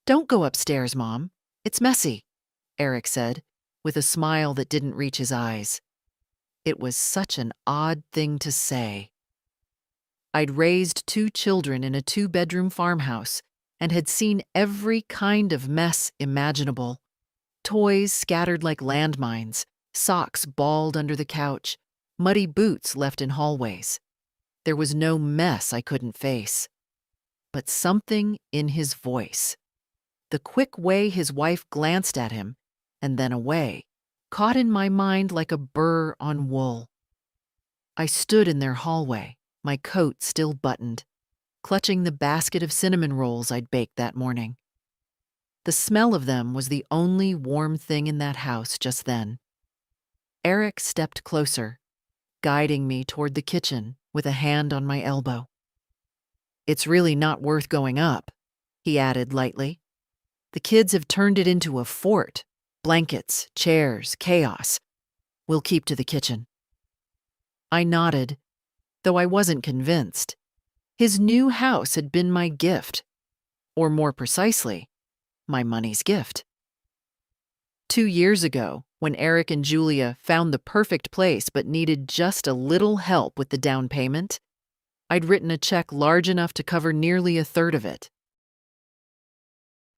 "Don't go upstairs, Mom. It's messy," Eric said, with a smile that didn't reach his eyes. It was such an odd thing to say. I'd raised 2 children in a 2-bedroom farmhouse and had seen every kind of mess imaginable. Toys scattered like landmines, socks balled under the couch, muddy boots left in hallways. There was no mess I couldn't face. But something in his voice, the quick way his wife glanced at him and then away, caught in my mind like a burr on wool. I stood in their hallway, my coat still buttoned, clutching the basket of cinnamon rolls I'd baked that morning. The smell of them was the only warm thing in that house just then. Eric stepped closer, guiding me toward the kitchen with a hand on my elbow. "It's really not worth going up," he added lightly. "The kids have turned it into a fort. Blankets, chairs, chaos. We'll keep to the kitchen." I nodded, though I wasn't convinced. His new house had been my gift, or more precisely, my money's gift. 2 years ago, when Eric and Julia found the perfect place but needed just a little help with the down payment, I'd written a check large enough to cover nearly a third of it.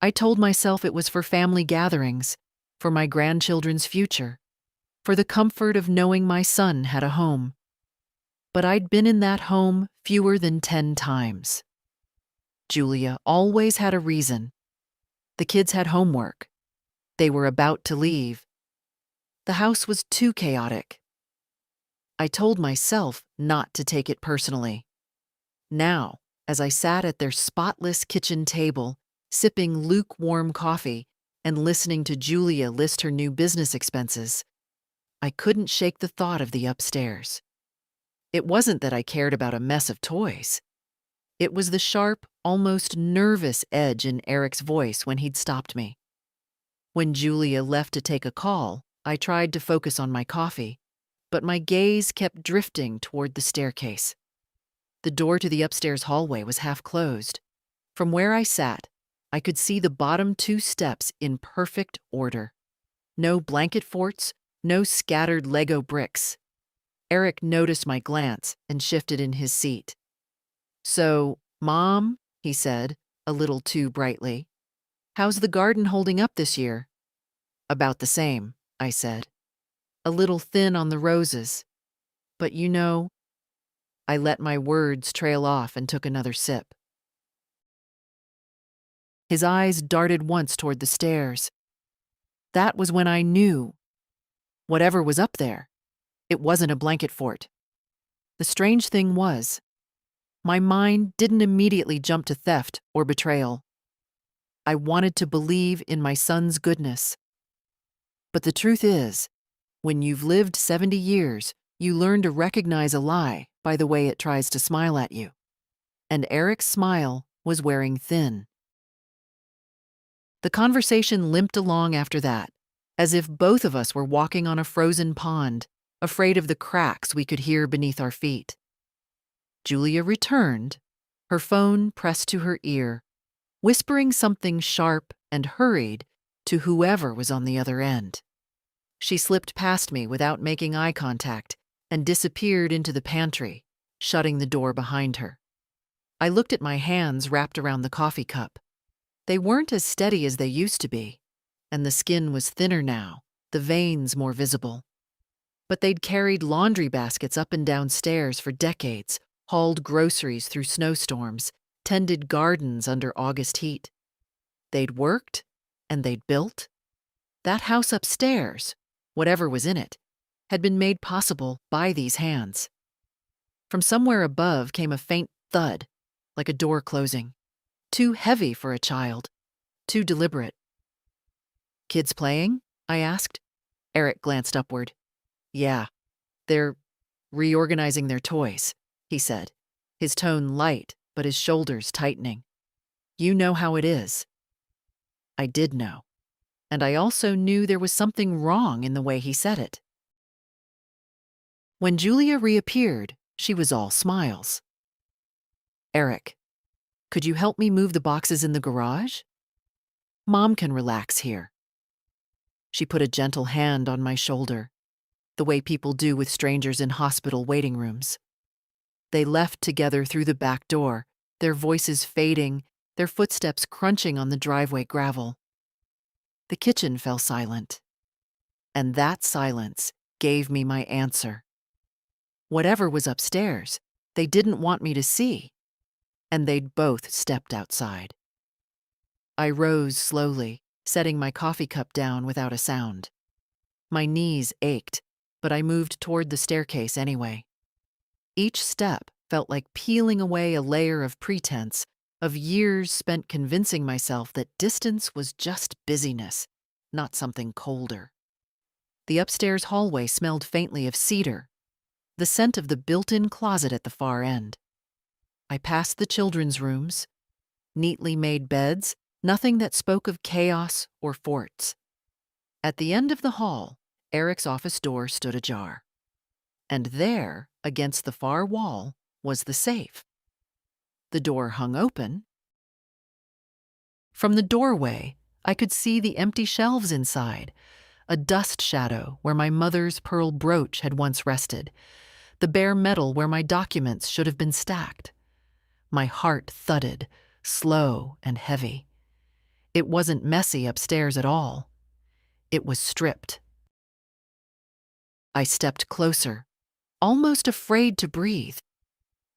I told myself it was for family gatherings, for my grandchildren's future, for the comfort of knowing my son had a home. But I'd been in that home fewer than 10 times. Julia always had a reason. The kids had homework. They were about to leave. The house was too chaotic. I told myself not to take it personally. Now, as I sat at their spotless kitchen table, sipping lukewarm coffee and listening to Julia list her new business expenses, I couldn't shake the thought of the upstairs. It wasn't that I cared about a mess of toys. It was the sharp, almost nervous edge in Eric's voice when he'd stopped me. When Julia left to take a call, I tried to focus on my coffee, but my gaze kept drifting toward the staircase. The door to the upstairs hallway was half closed. From where I sat, I could see the bottom 2 steps in perfect order. No blanket forts, no scattered Lego bricks. Eric noticed my glance and shifted in his seat. "So, Mom," he said, a little too brightly, "how's the garden holding up this year?" "About the same," I said. "A little thin on the roses. But you know," I let my words trail off and took another sip. His eyes darted once toward the stairs. That was when I knew. Whatever was up there, it wasn't a blanket fort. The strange thing was, my mind didn't immediately jump to theft or betrayal. I wanted to believe in my son's goodness. But the truth is, when you've lived 70 years, you learn to recognize a lie by the way it tries to smile at you. And Eric's smile was wearing thin. The conversation limped along after that, as if both of us were walking on a frozen pond, afraid of the cracks we could hear beneath our feet. Julia returned, her phone pressed to her ear, whispering something sharp and hurried to whoever was on the other end. She slipped past me without making eye contact and disappeared into the pantry, shutting the door behind her. I looked at my hands wrapped around the coffee cup. They weren't as steady as they used to be, and the skin was thinner now, the veins more visible. But they'd carried laundry baskets up and down stairs for decades, hauled groceries through snowstorms, tended gardens under August heat. They'd worked, and they'd built. That house upstairs, whatever was in it, had been made possible by these hands. From somewhere above came a faint thud, like a door closing. Too heavy for a child, too deliberate. "Kids playing?" I asked. Eric glanced upward. "Yeah, they're reorganizing their toys," he said, his tone light but his shoulders tightening. "You know how it is." I did know, and I also knew there was something wrong in the way he said it. When Julia reappeared, she was all smiles. "Eric, could you help me move the boxes in the garage?" Mom can relax here." She put a gentle hand on my shoulder, the way people do with strangers in hospital waiting rooms. They left together through the back door, their voices fading, their footsteps crunching on the driveway gravel. The kitchen fell silent, and that silence gave me my answer. Whatever was upstairs, they didn't want me to see, and they'd both stepped outside. I rose slowly, setting my coffee cup down without a sound. My knees ached, but I moved toward the staircase anyway. Each step felt like peeling away a layer of pretense, of years spent convincing myself that distance was just busyness, not something colder. The upstairs hallway smelled faintly of cedar, the scent of the built-in closet at the far end. I passed the children's rooms, neatly made beds, nothing that spoke of chaos or forts. At the end of the hall, Eric's office door stood ajar. And there, against the far wall, was the safe. The door hung open. From the doorway, I could see the empty shelves inside, a dust shadow where my mother's pearl brooch had once rested, the bare metal where my documents should have been stacked. My heart thudded, slow and heavy. It wasn't messy upstairs at all. It was stripped. I stepped closer, almost afraid to breathe.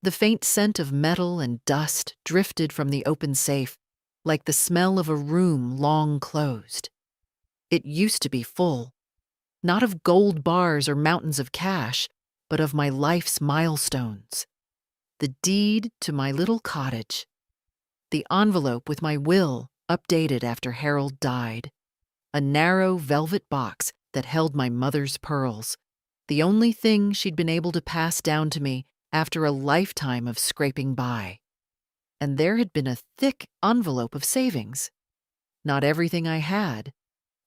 The faint scent of metal and dust drifted from the open safe, like the smell of a room long closed. It used to be full, not of gold bars or mountains of cash, but of my life's milestones. The deed to my little cottage, the envelope with my will updated after Harold died, a narrow velvet box that held my mother's pearls, the only thing she'd been able to pass down to me after a lifetime of scraping by. And there had been a thick envelope of savings. Not everything I had,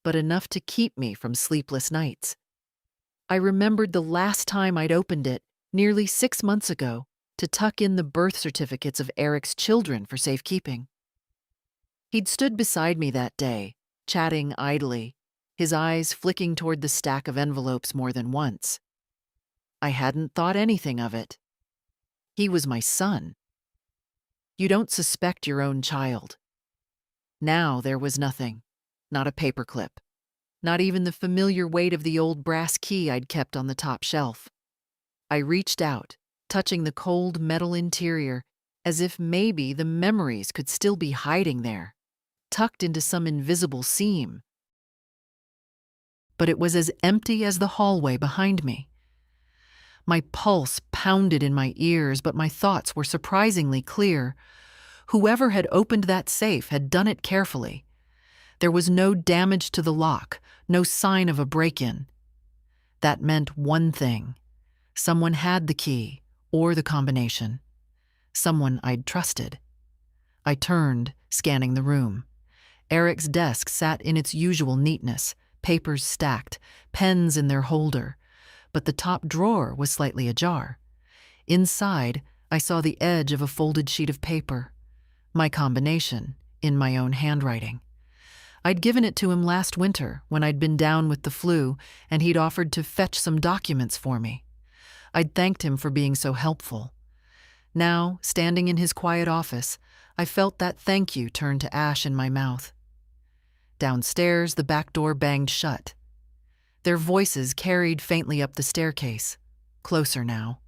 but enough to keep me from sleepless nights. I remembered the last time I'd opened it, nearly 6 months ago, to tuck in the birth certificates of Eric's children for safekeeping. He'd stood beside me that day, chatting idly, his eyes flicking toward the stack of envelopes more than once. I hadn't thought anything of it. He was my son. You don't suspect your own child. Now there was nothing, not a paperclip, not even the familiar weight of the old brass key I'd kept on the top shelf. I reached out, touching the cold metal interior, as if maybe the memories could still be hiding there, tucked into some invisible seam. But it was as empty as the hallway behind me. My pulse pounded in my ears, but my thoughts were surprisingly clear. Whoever had opened that safe had done it carefully. There was no damage to the lock, no sign of a break-in. That meant one thing. Someone had the key, or the combination. Someone I'd trusted. I turned, scanning the room. Eric's desk sat in its usual neatness, papers stacked, pens in their holder, but the top drawer was slightly ajar. Inside, I saw the edge of a folded sheet of paper. My combination, in my own handwriting. I'd given it to him last winter when I'd been down with the flu, and he'd offered to fetch some documents for me. I'd thanked him for being so helpful. Now, standing in his quiet office, I felt that thank you turn to ash in my mouth. Downstairs, the back door banged shut. Their voices carried faintly up the staircase, closer now.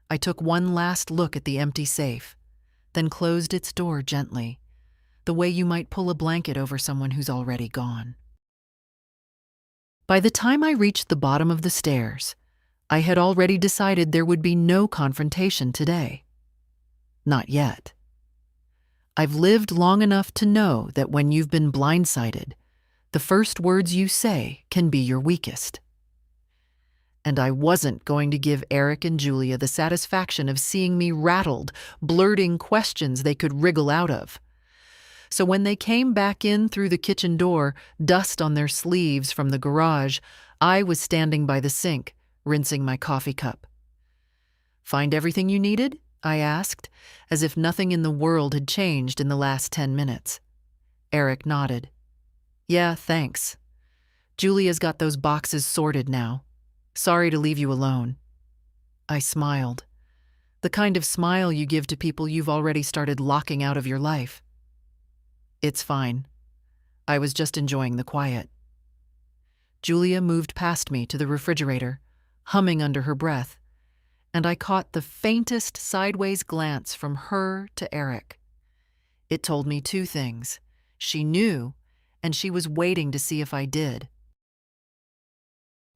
I took one last look at the empty safe, then closed its door gently, the way you might pull a blanket over someone who's already gone. By the time I reached the bottom of the stairs, I had already decided there would be no confrontation today. Not yet. I've lived long enough to know that when you've been blindsided, the first words you say can be your weakest. And I wasn't going to give Eric and Julia the satisfaction of seeing me rattled, blurting questions they could wriggle out of. So when they came back in through the kitchen door, dust on their sleeves from the garage, I was standing by the sink, rinsing my coffee cup. "Find everything you needed?" I asked, as if nothing in the world had changed in the last 10 minutes. Eric nodded. Yeah, thanks. Julia's got those boxes sorted now. Sorry to leave you alone. I smiled. The kind of smile you give to people you've already started locking out of your life. It's fine. I was just enjoying the quiet. Julia moved past me to the refrigerator, humming under her breath, and I caught the faintest sideways glance from her to Eric. It told me two things. She knew, and she was waiting to see if I did.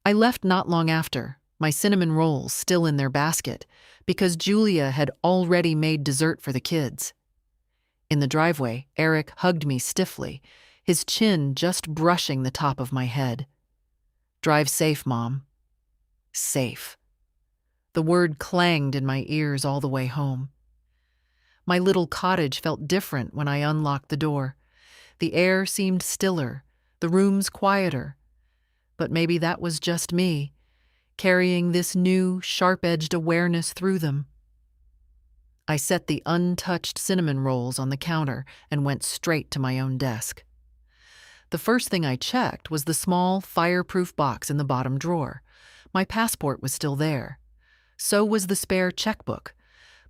I left not long after, my cinnamon rolls still in their basket, because Julia had already made dessert for the kids. In the driveway, Eric hugged me stiffly, his chin just brushing the top of my head. Drive safe, Mom. Safe. The word clanged in my ears all the way home. My little cottage felt different when I unlocked the door. The air seemed stiller, the rooms quieter. But maybe that was just me, carrying this new, sharp-edged awareness through them. I set the untouched cinnamon rolls on the counter and went straight to my own desk. The first thing I checked was the small, fireproof box in the bottom drawer. My passport was still there. So was the spare checkbook,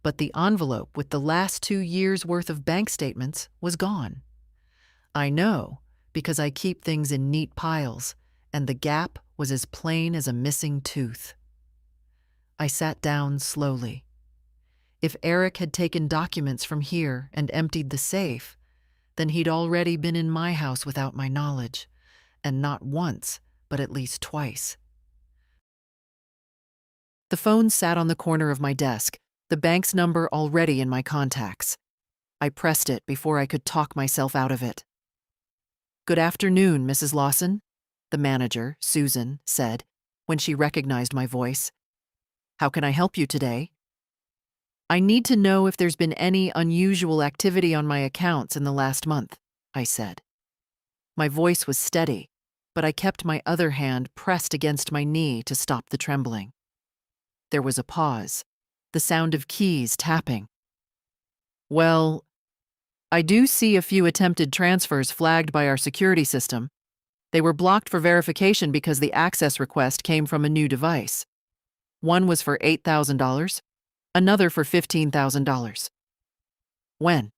but the envelope with the last 2 years' worth of bank statements was gone. I know, because I keep things in neat piles, and the gap was as plain as a missing tooth. I sat down slowly. If Eric had taken documents from here and emptied the safe, then he'd already been in my house without my knowledge, and not once, but at least twice. The phone sat on the corner of my desk, the bank's number already in my contacts. I pressed it before I could talk myself out of it. Good afternoon, Mrs. Lawson, the manager, Susan, said when she recognized my voice. How can I help you today? I need to know if there's been any unusual activity on my accounts in the last month, I said. My voice was steady, but I kept my other hand pressed against my knee to stop the trembling. There was a pause, the sound of keys tapping. Well, I do see a few attempted transfers flagged by our security system. They were blocked for verification because the access request came from a new device. One was for $8,000, another for $15,000. When?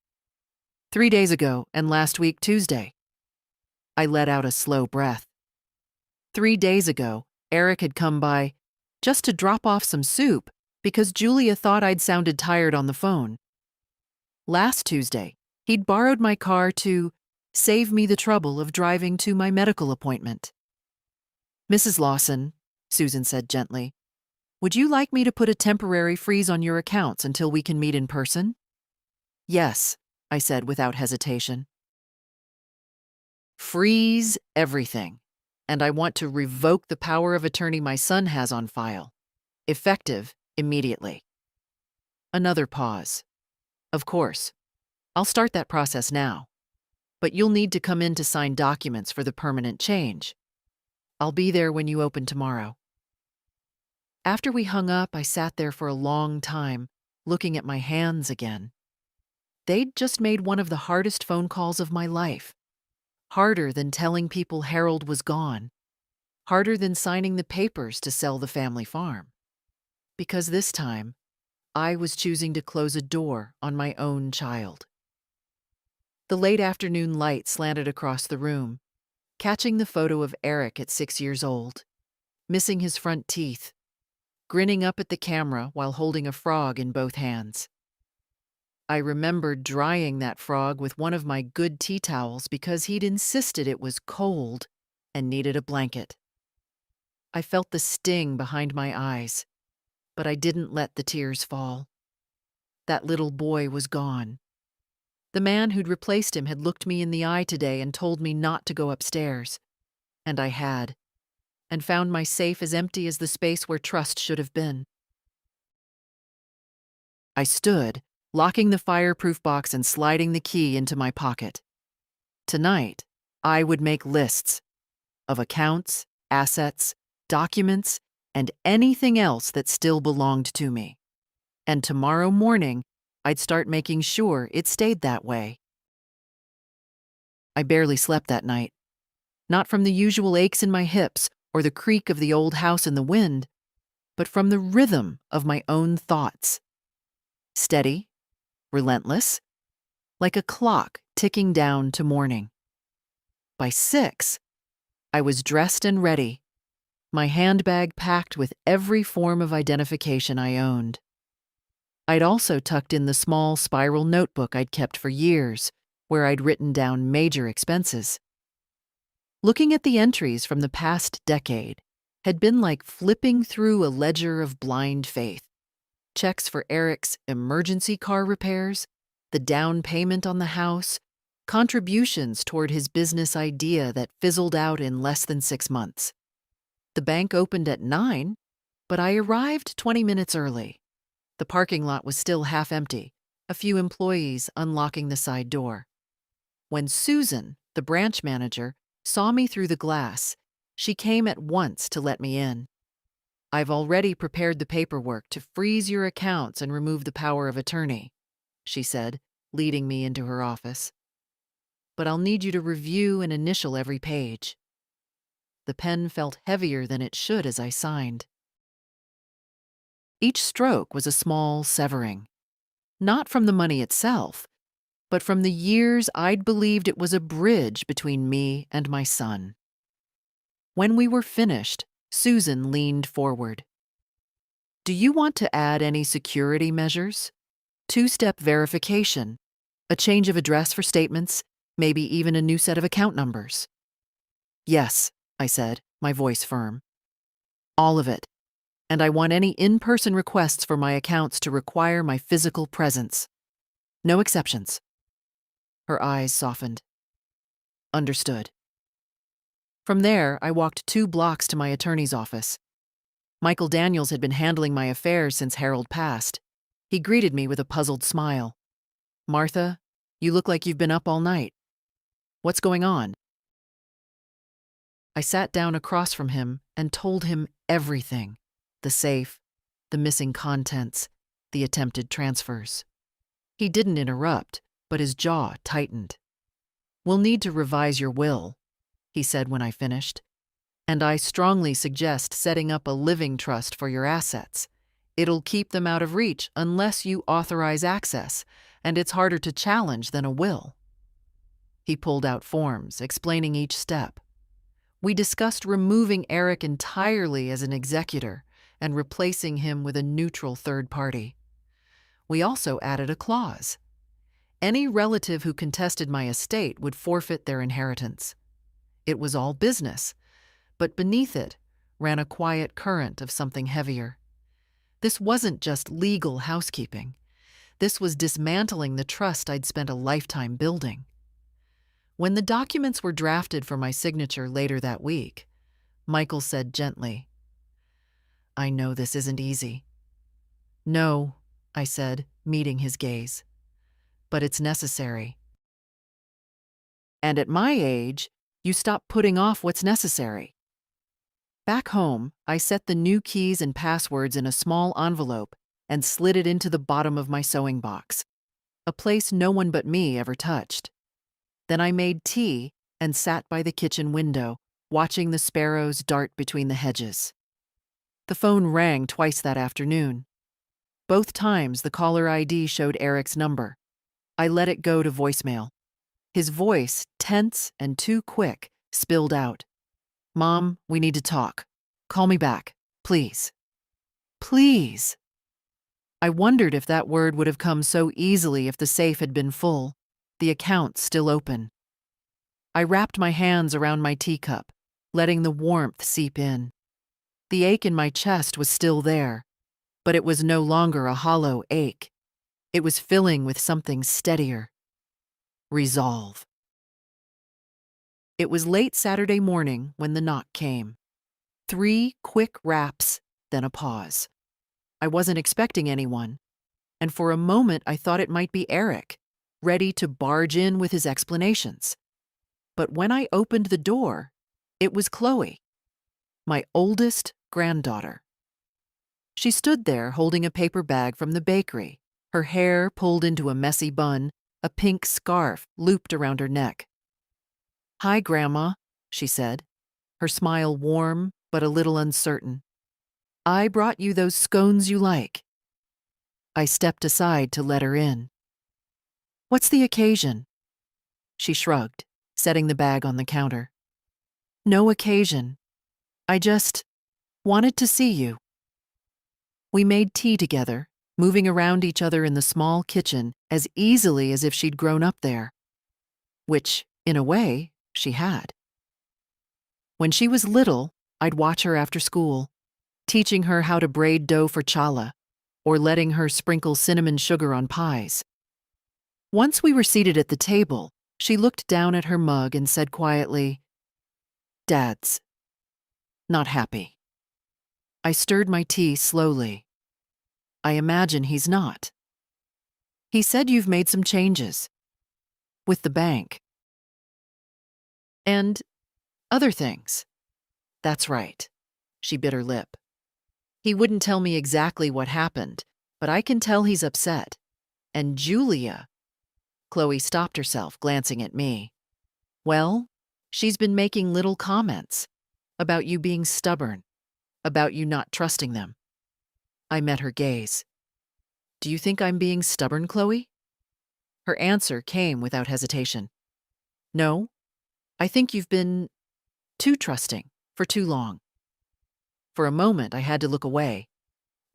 3 days ago and last week Tuesday. I let out a slow breath. 3 days ago, Eric had come by just to drop off some soup because Julia thought I'd sounded tired on the phone. Last Tuesday, he'd borrowed my car to save me the trouble of driving to my medical appointment. Mrs. Lawson, Susan said gently, would you like me to put a temporary freeze on your accounts until we can meet in person? Yes, I said without hesitation. Freeze everything, and I want to revoke the power of attorney my son has on file. Effective immediately. Another pause. Of course, I'll start that process now, but you'll need to come in to sign documents for the permanent change. I'll be there when you open tomorrow. After we hung up, I sat there for a long time, looking at my hands again. They'd just made one of the hardest phone calls of my life. Harder than telling people Harold was gone. Harder than signing the papers to sell the family farm. Because this time, I was choosing to close a door on my own child. The late afternoon light slanted across the room, catching the photo of Eric at 6 years old, missing his front teeth, grinning up at the camera while holding a frog in both hands. I remembered drying that frog with one of my good tea towels because he'd insisted it was cold and needed a blanket. I felt the sting behind my eyes, but I didn't let the tears fall. That little boy was gone. The man who'd replaced him had looked me in the eye today and told me not to go upstairs. And I had, and found my safe as empty as the space where trust should have been. I stood, locking the fireproof box and sliding the key into my pocket. Tonight, I would make lists of accounts, assets, documents, and anything else that still belonged to me. And tomorrow morning, I'd start making sure it stayed that way. I barely slept that night. Not from the usual aches in my hips or the creak of the old house in the wind, but from the rhythm of my own thoughts. Steady, relentless, like a clock ticking down to morning. By 6, I was dressed and ready, my handbag packed with every form of identification I owned. I'd also tucked in the small spiral notebook I'd kept for years, where I'd written down major expenses. Looking at the entries from the past decade had been like flipping through a ledger of blind faith. Checks for Eric's emergency car repairs, the down payment on the house, contributions toward his business idea that fizzled out in less than 6 months. The bank opened at 9, but I arrived 20 minutes early. The parking lot was still half empty, a few employees unlocking the side door. When Susan, the branch manager, saw me through the glass, she came at once to let me in. "I've already prepared the paperwork to freeze your accounts and remove the power of attorney," she said, leading me into her office. "But I'll need you to review and initial every page." The pen felt heavier than it should as I signed. Each stroke was a small severing, not from the money itself, but from the years I'd believed it was a bridge between me and my son. When we were finished, Susan leaned forward. "Do you want to add any security measures? 2-step verification, a change of address for statements, maybe even a new set of account numbers?" "Yes," I said, my voice firm. "All of it. And I want any in-person requests for my accounts to require my physical presence. No exceptions." Her eyes softened. "Understood." From there, I walked 2 blocks to my attorney's office. Michael Daniels had been handling my affairs since Harold passed. He greeted me with a puzzled smile. "Martha, you look like you've been up all night. What's going on?" I sat down across from him and told him everything: the safe, the missing contents, the attempted transfers. He didn't interrupt, but his jaw tightened. "We'll need to revise your will," he said when I finished, "and I strongly suggest setting up a living trust for your assets. It'll keep them out of reach unless you authorize access, and it's harder to challenge than a will." He pulled out forms, explaining each step. We discussed removing Eric entirely as an executor and replacing him with a neutral third party. We also added a clause. Any relative who contested my estate would forfeit their inheritance. It was all business, but beneath it ran a quiet current of something heavier. This wasn't just legal housekeeping. This was dismantling the trust I'd spent a lifetime building. When the documents were drafted for my signature later that week, Michael said gently, "I know this isn't easy." "No," I said, meeting his gaze, "but it's necessary. And at my age, you stop putting off what's necessary." Back home, I set the new keys and passwords in a small envelope and slid it into the bottom of my sewing box, a place no one but me ever touched. Then I made tea and sat by the kitchen window, watching the sparrows dart between the hedges. The phone rang twice that afternoon. Both times the caller ID showed Eric's number. I let it go to voicemail. His voice, tense and too quick, spilled out. "Mom, we need to talk. Call me back, please." Please. I wondered if that word would have come so easily if the safe had been full, the account still open. I wrapped my hands around my teacup, letting the warmth seep in. The ache in my chest was still there, but it was no longer a hollow ache. It was filling with something steadier. Resolve. It was late Saturday morning when the knock came. 3 quick raps, then a pause. I wasn't expecting anyone, and for a moment I thought it might be Eric, ready to barge in with his explanations. But when I opened the door, it was Chloe, my oldest granddaughter. She stood there holding a paper bag from the bakery, her hair pulled into a messy bun, a pink scarf looped around her neck. Hi, Grandma, she said, her smile warm but a little uncertain. I brought you those scones you like. I stepped aside to let her in. What's the occasion? She shrugged, setting the bag on the counter. No occasion. I just wanted to see you. We made tea together, moving around each other in the small kitchen as easily as if she'd grown up there. Which, in a way, she had. When she was little, I'd watch her after school, teaching her how to braid dough for challah, or letting her sprinkle cinnamon sugar on pies. Once we were seated at the table, she looked down at her mug and said quietly, "Dad's not happy." I stirred my tea slowly. I imagine he's not. He said you've made some changes. With the bank. And other things. That's right. She bit her lip. He wouldn't tell me exactly what happened, but I can tell he's upset. And Julia. Chloe stopped herself, glancing at me. Well, she's been making little comments about you being stubborn, about you not trusting them. I met her gaze. Do you think I'm being stubborn, Chloe? Her answer came without hesitation. No, I think you've been too trusting for too long. For a moment, I had to look away.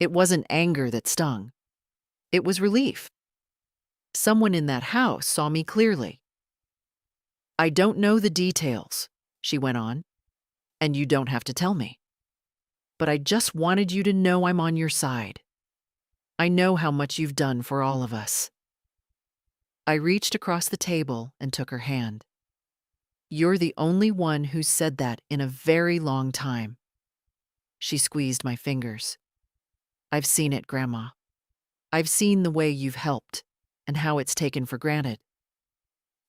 It wasn't anger that stung. It was relief. Someone in that house saw me clearly. I don't know the details, she went on, and you don't have to tell me. But I just wanted you to know I'm on your side. I know how much you've done for all of us. I reached across the table and took her hand. You're the only one who's said that in a very long time. She squeezed my fingers. I've seen it, Grandma. I've seen the way you've helped and how it's taken for granted.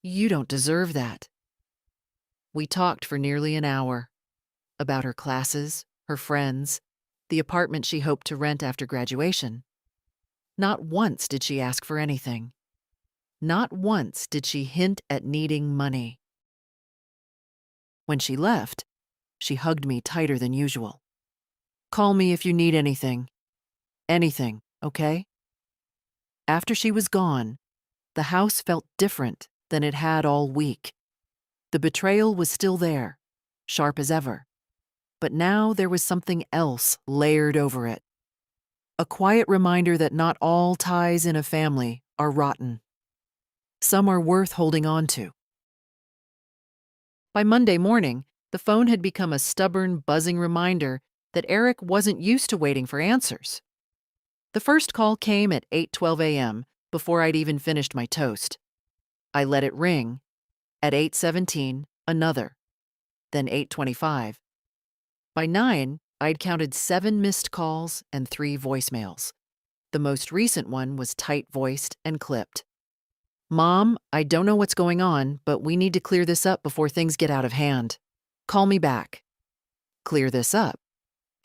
You don't deserve that. We talked for nearly an hour about her classes, her friends, the apartment she hoped to rent after graduation. Not once did she ask for anything. Not once did she hint at needing money. When she left, she hugged me tighter than usual. Call me if you need anything. Anything, okay? After she was gone, the house felt different than it had all week. The betrayal was still there, sharp as ever. But now there was something else layered over it. A quiet reminder that not all ties in a family are rotten. Some are worth holding on to. By Monday morning, the phone had become a stubborn, buzzing reminder that Eric wasn't used to waiting for answers. The first call came at 8:12 a.m., before I'd even finished my toast. I let it ring. At 8:17, another. Then 8:25. By 9, I'd counted 7 missed calls and 3 voicemails. The most recent one was tight-voiced and clipped. Mom, I don't know what's going on, but we need to clear this up before things get out of hand. Call me back. Clear this up.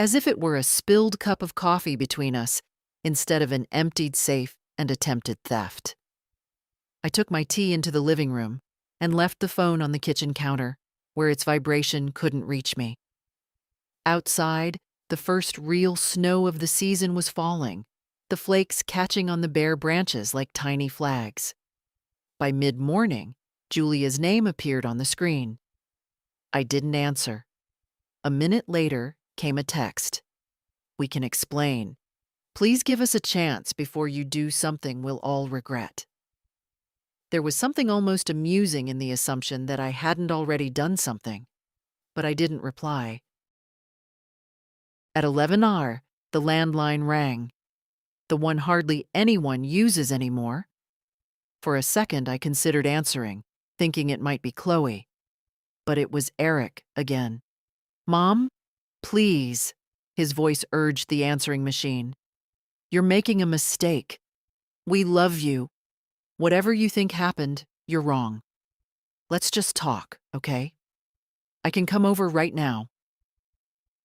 As if it were a spilled cup of coffee between us, instead of an emptied safe and attempted theft. I took my tea into the living room and left the phone on the kitchen counter, where its vibration couldn't reach me. Outside, the first real snow of the season was falling, the flakes catching on the bare branches like tiny flags. By mid-morning, Julia's name appeared on the screen. I didn't answer. A minute later came a text. We can explain. Please give us a chance before you do something we'll all regret. There was something almost amusing in the assumption that I hadn't already done something, but I didn't reply. At 11 the landline rang, the one hardly anyone uses anymore. For a second, I considered answering, thinking it might be Chloe. But it was Eric again. Mom, please, his voice urged the answering machine. You're making a mistake. We love you. Whatever you think happened, you're wrong. Let's just talk, okay? I can come over right now.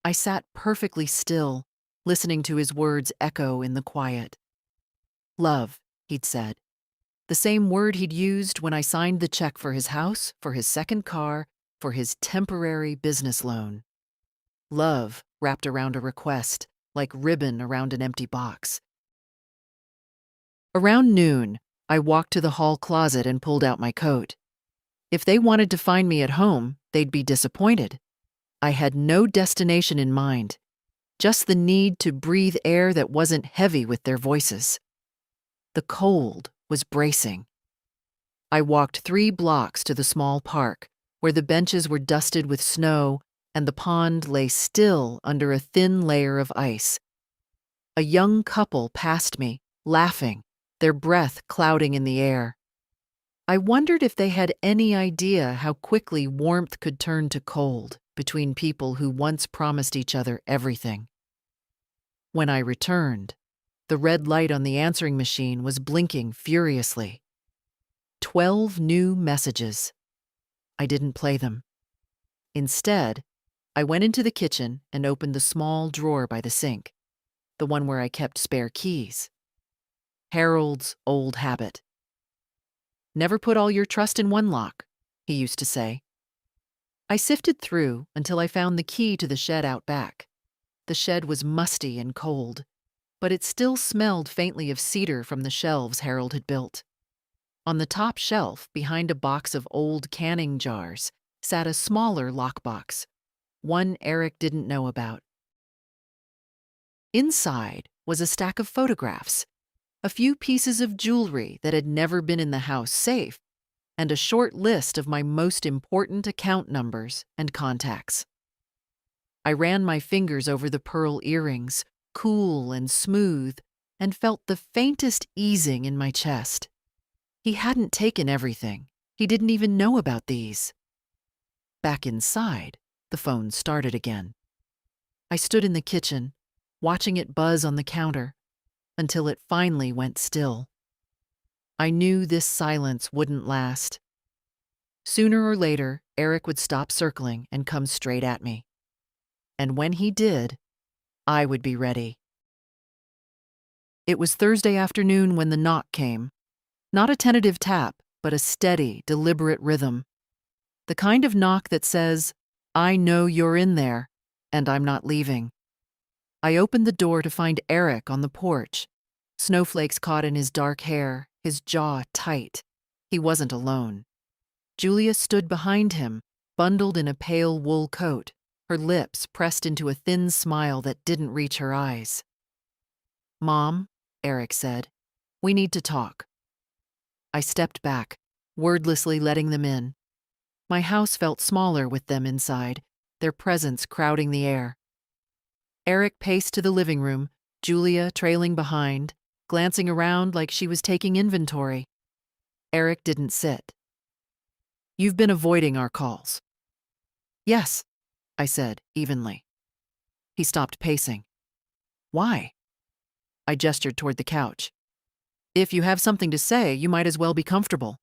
I sat perfectly still, listening to his words echo in the quiet. Love, he'd said. The same word he'd used when I signed the check for his house, for his second car, for his temporary business loan. Love wrapped around a request, like ribbon around an empty box. Around noon, I walked to the hall closet and pulled out my coat. If they wanted to find me at home, they'd be disappointed. I had no destination in mind, just the need to breathe air that wasn't heavy with their voices. The cold was bracing. I walked 3 blocks to the small park, where the benches were dusted with snow and the pond lay still under a thin layer of ice. A young couple passed me, laughing, their breath clouding in the air. I wondered if they had any idea how quickly warmth could turn to cold between people who once promised each other everything. When I returned, the red light on the answering machine was blinking furiously. 12 new messages. I didn't play them. Instead, I went into the kitchen and opened the small drawer by the sink, the one where I kept spare keys. Harold's old habit. Never put all your trust in one lock, he used to say. I sifted through until I found the key to the shed out back. The shed was musty and cold, but it still smelled faintly of cedar from the shelves Harold had built. On the top shelf, behind a box of old canning jars, sat a smaller lockbox, one Eric didn't know about. Inside was a stack of photographs, a few pieces of jewelry that had never been in the house safe, and a short list of my most important account numbers and contacts. I ran my fingers over the pearl earrings, cool and smooth, and felt the faintest easing in my chest. He hadn't taken everything. He didn't even know about these. Back inside, the phone started again. I stood in the kitchen, watching it buzz on the counter, until it finally went still. I knew this silence wouldn't last. Sooner or later, Eric would stop circling and come straight at me. And when he did, I would be ready. It was Thursday afternoon when the knock came. Not a tentative tap, but a steady, deliberate rhythm. The kind of knock that says, I know you're in there, and I'm not leaving. I opened the door to find Eric on the porch. Snowflakes caught in his dark hair, his jaw tight. He wasn't alone. Julia stood behind him, bundled in a pale wool coat, her lips pressed into a thin smile that didn't reach her eyes. Mom, Eric said, we need to talk. I stepped back, wordlessly letting them in. My house felt smaller with them inside, their presence crowding the air. Eric paced to the living room, Julia trailing behind, glancing around like she was taking inventory. Eric didn't sit. You've been avoiding our calls. Yes, I said evenly. He stopped pacing. Why? I gestured toward the couch. If you have something to say, you might as well be comfortable.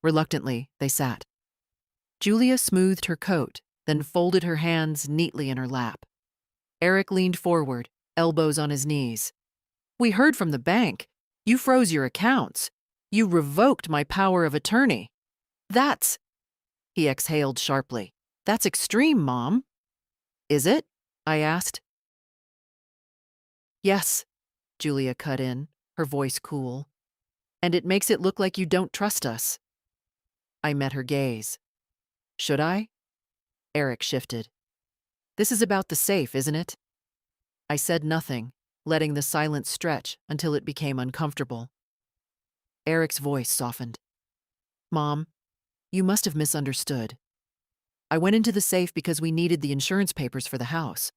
Reluctantly, they sat. Julia smoothed her coat, then folded her hands neatly in her lap. Eric leaned forward, elbows on his knees. We heard from the bank. You froze your accounts. You revoked my power of attorney. That's... He exhaled sharply. That's extreme, Mom. Is it? I asked. Yes, Julia cut in, her voice cool. And it makes it look like you don't trust us. I met her gaze. Should I? Eric shifted. This is about the safe, isn't it? I said nothing, letting the silence stretch until it became uncomfortable. Eric's voice softened. Mom, you must have misunderstood. I went into the safe because we needed the insurance papers for the house.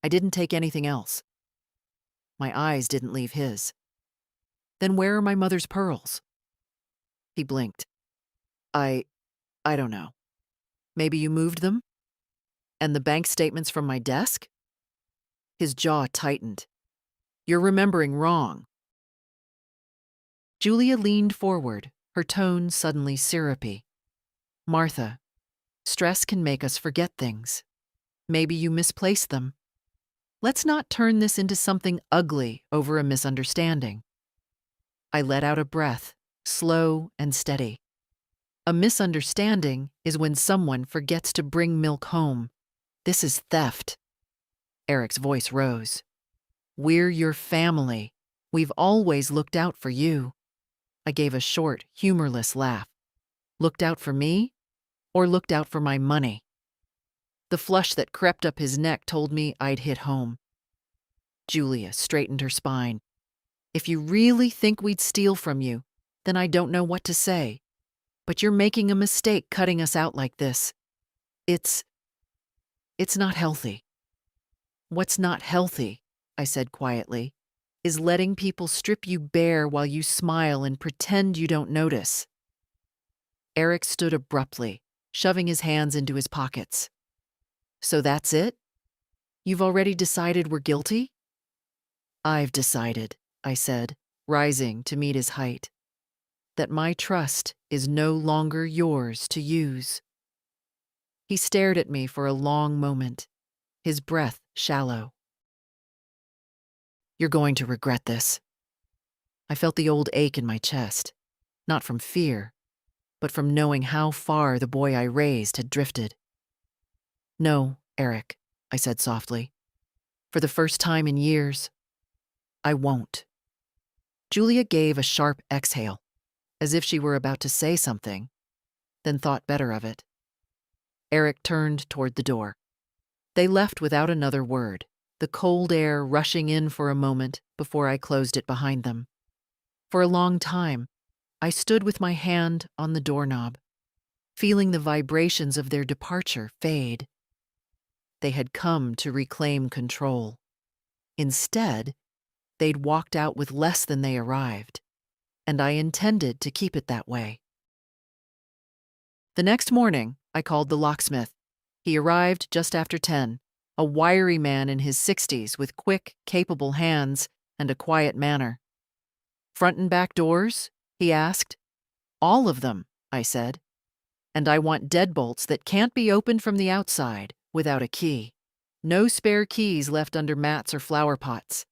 I didn't take anything else. My eyes didn't leave his. Then where are my mother's pearls? He blinked. I don't know. Maybe you moved them? And the bank statements from my desk? His jaw tightened. You're remembering wrong. Julia leaned forward, her tone suddenly syrupy. Martha, stress can make us forget things. Maybe you misplaced them. Let's not turn this into something ugly over a misunderstanding. I let out a breath, slow and steady. A misunderstanding is when someone forgets to bring milk home. This is theft. Eric's voice rose. We're your family. We've always looked out for you. I gave a short, humorless laugh. Looked out for me? Or looked out for my money? The flush that crept up his neck told me I'd hit home. Julia straightened her spine. If you really think we'd steal from you, then I don't know what to say. But you're making a mistake cutting us out like this. It's not healthy. What's not healthy, I said quietly, is letting people strip you bare while you smile and pretend you don't notice. Eric stood abruptly, shoving his hands into his pockets. So that's it? You've already decided we're guilty? I've decided, I said, rising to meet his height, that my trust is no longer yours to use. He stared at me for a long moment, his breath shallow. You're going to regret this. I felt the old ache in my chest, not from fear, but from knowing how far the boy I raised had drifted. No, Eric, I said softly. For the first time in years, I won't. Julia gave a sharp exhale, as if she were about to say something, then thought better of it. Eric turned toward the door. They left without another word, the cold air rushing in for a moment before I closed it behind them. For a long time, I stood with my hand on the doorknob, feeling the vibrations of their departure fade. They had come to reclaim control. Instead, they'd walked out with less than they arrived, and I intended to keep it that way. The next morning, I called the locksmith. He arrived just after 10, a wiry man in his 60s with quick, capable hands and a quiet manner. Front and back doors? He asked. All of them, I said. And I want deadbolts that can't be opened from the outside without a key. No spare keys left under mats or flower pots.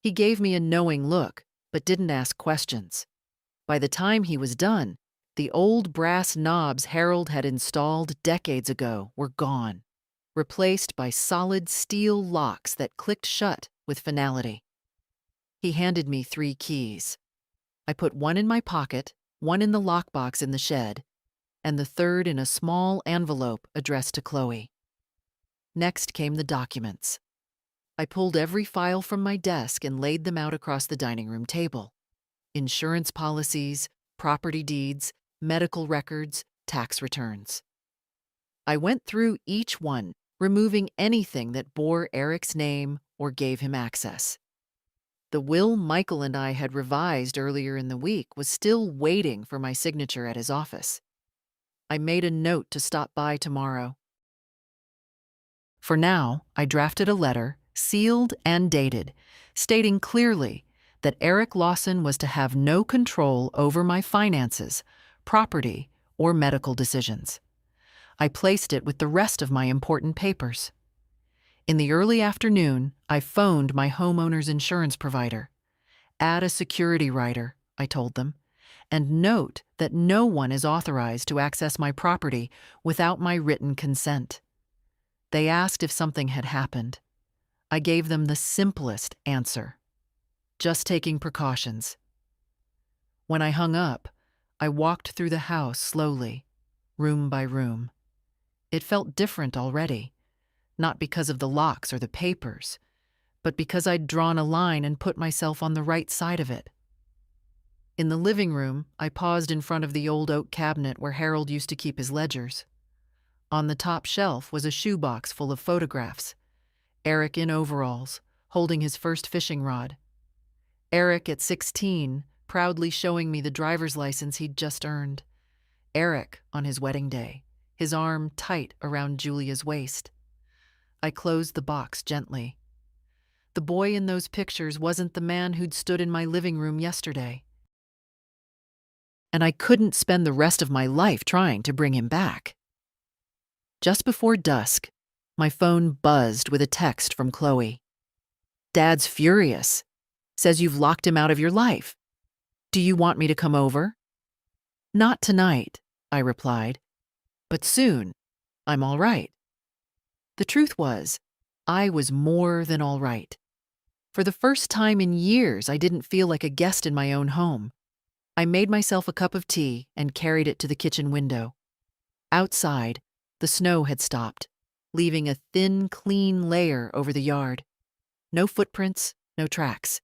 He gave me a knowing look, but didn't ask questions. By the time he was done, the old brass knobs Harold had installed decades ago were gone, replaced by solid steel locks that clicked shut with finality. He handed me 3 keys. I put one in my pocket, one in the lockbox in the shed, and the third in a small envelope addressed to Chloe. Next came the documents. I pulled every file from my desk and laid them out across the dining room table. Insurance policies, property deeds, medical records, tax returns. I went through each one, removing anything that bore Eric's name or gave him access. The will Michael and I had revised earlier in the week was still waiting for my signature at his office. I made a note to stop by tomorrow. For now, I drafted a letter, sealed and dated, stating clearly that Eric Lawson was to have no control over my finances, property, or medical decisions. I placed it with the rest of my important papers. In the early afternoon, I phoned my homeowner's insurance provider. Add a security rider, I told them, and note that no one is authorized to access my property without my written consent. They asked if something had happened. I gave them the simplest answer. Just taking precautions. When I hung up, I walked through the house slowly, room by room. It felt different already, not because of the locks or the papers, but because I'd drawn a line and put myself on the right side of it. In the living room, I paused in front of the old oak cabinet where Harold used to keep his ledgers. On the top shelf was a shoebox full of photographs. Eric in overalls, holding his first fishing rod. Eric at 16, proudly showing me the driver's license he'd just earned. Eric on his wedding day, his arm tight around Julia's waist. I closed the box gently. The boy in those pictures wasn't the man who'd stood in my living room yesterday. And I couldn't spend the rest of my life trying to bring him back. Just before dusk, my phone buzzed with a text from Chloe. Dad's furious. Says you've locked him out of your life. Do you want me to come over? Not tonight, I replied. But soon, I'm all right. The truth was, I was more than all right. For the first time in years, I didn't feel like a guest in my own home. I made myself a cup of tea and carried it to the kitchen window. Outside, the snow had stopped, leaving a thin, clean layer over the yard. No footprints, no tracks.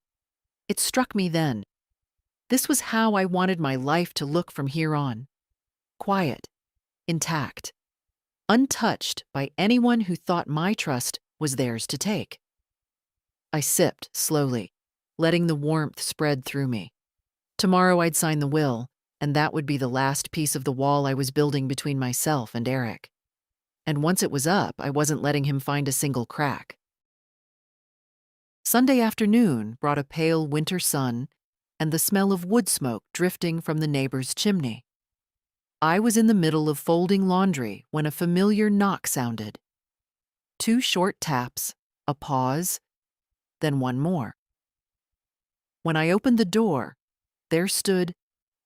It struck me then. This was how I wanted my life to look from here on. Quiet, intact, untouched by anyone who thought my trust was theirs to take. I sipped slowly, letting the warmth spread through me. Tomorrow I'd sign the will, and that would be the last piece of the wall I was building between myself and Eric. And once it was up, I wasn't letting him find a single crack. Sunday afternoon brought a pale winter sun and the smell of wood smoke drifting from the neighbor's chimney. I was in the middle of folding laundry when a familiar knock sounded. 2 short taps, a pause, then one more. When I opened the door, there stood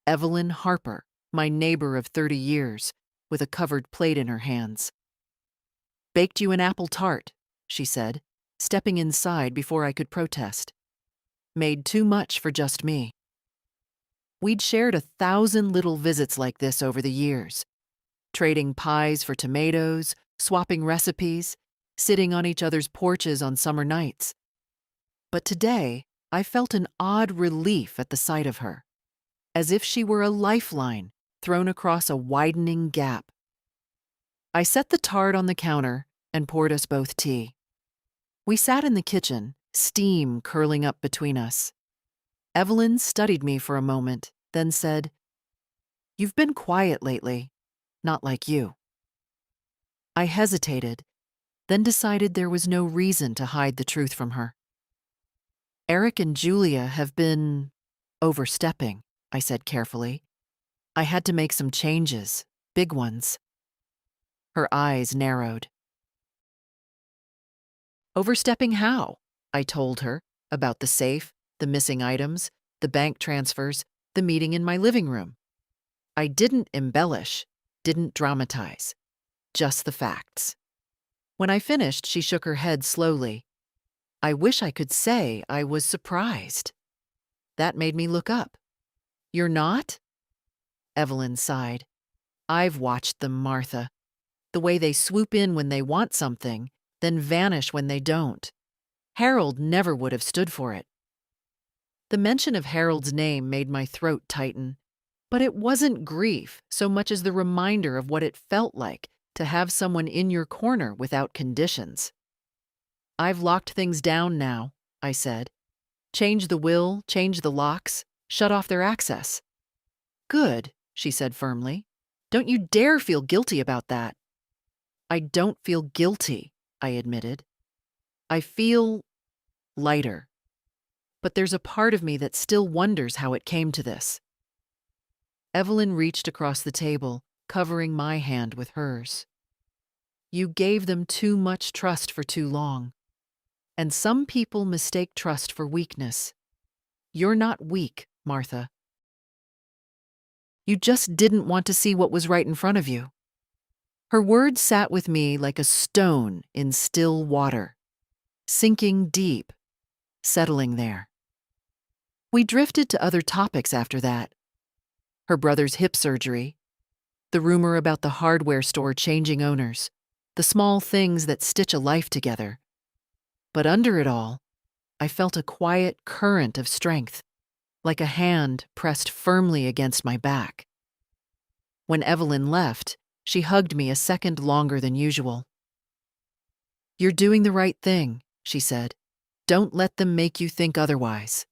Evelyn Harper, my neighbor of 30 years, with a covered plate in her hands. "Baked you an apple tart," she said, stepping inside before I could protest. "Made too much for just me." We'd shared 1,000 little visits like this over the years, trading pies for tomatoes, swapping recipes, sitting on each other's porches on summer nights. But today, I felt an odd relief at the sight of her, as if she were a lifeline thrown across a widening gap. I set the tart on the counter and poured us both tea. We sat in the kitchen, steam curling up between us. Evelyn studied me for a moment, then said, "You've been quiet lately, not like you." I hesitated, then decided there was no reason to hide the truth from her. "Eric and Julia have been overstepping," I said carefully. "I had to make some changes, big ones." Her eyes narrowed. "Overstepping how?" I told her about the safe, the missing items, the bank transfers, the meeting in my living room. I didn't embellish, didn't dramatize, just the facts. When I finished, she shook her head slowly. I wish I could say I was surprised. That made me look up. "You're not?" Evelyn sighed. "I've watched them, Martha. The way they swoop in when they want something, then vanish when they don't. Harold never would have stood for it." The mention of Harold's name made my throat tighten, but it wasn't grief so much as the reminder of what it felt like to have someone in your corner without conditions. "I've locked things down now," I said. "Change the will, change the locks, shut off their access." "Good," she said firmly. "Don't you dare feel guilty about that." "I don't feel guilty," I admitted. "I feel lighter. But there's a part of me that still wonders how it came to this." Evelyn reached across the table, covering my hand with hers. "You gave them too much trust for too long. And some people mistake trust for weakness. You're not weak, Martha. You just didn't want to see what was right in front of you." Her words sat with me like a stone in still water, sinking deep, settling there. We drifted to other topics after that. Her brother's hip surgery, the rumor about the hardware store changing owners, the small things that stitch a life together. But under it all, I felt a quiet current of strength, like a hand pressed firmly against my back. When Evelyn left, she hugged me a second longer than usual. "You're doing the right thing," she said. "Don't let them make you think otherwise."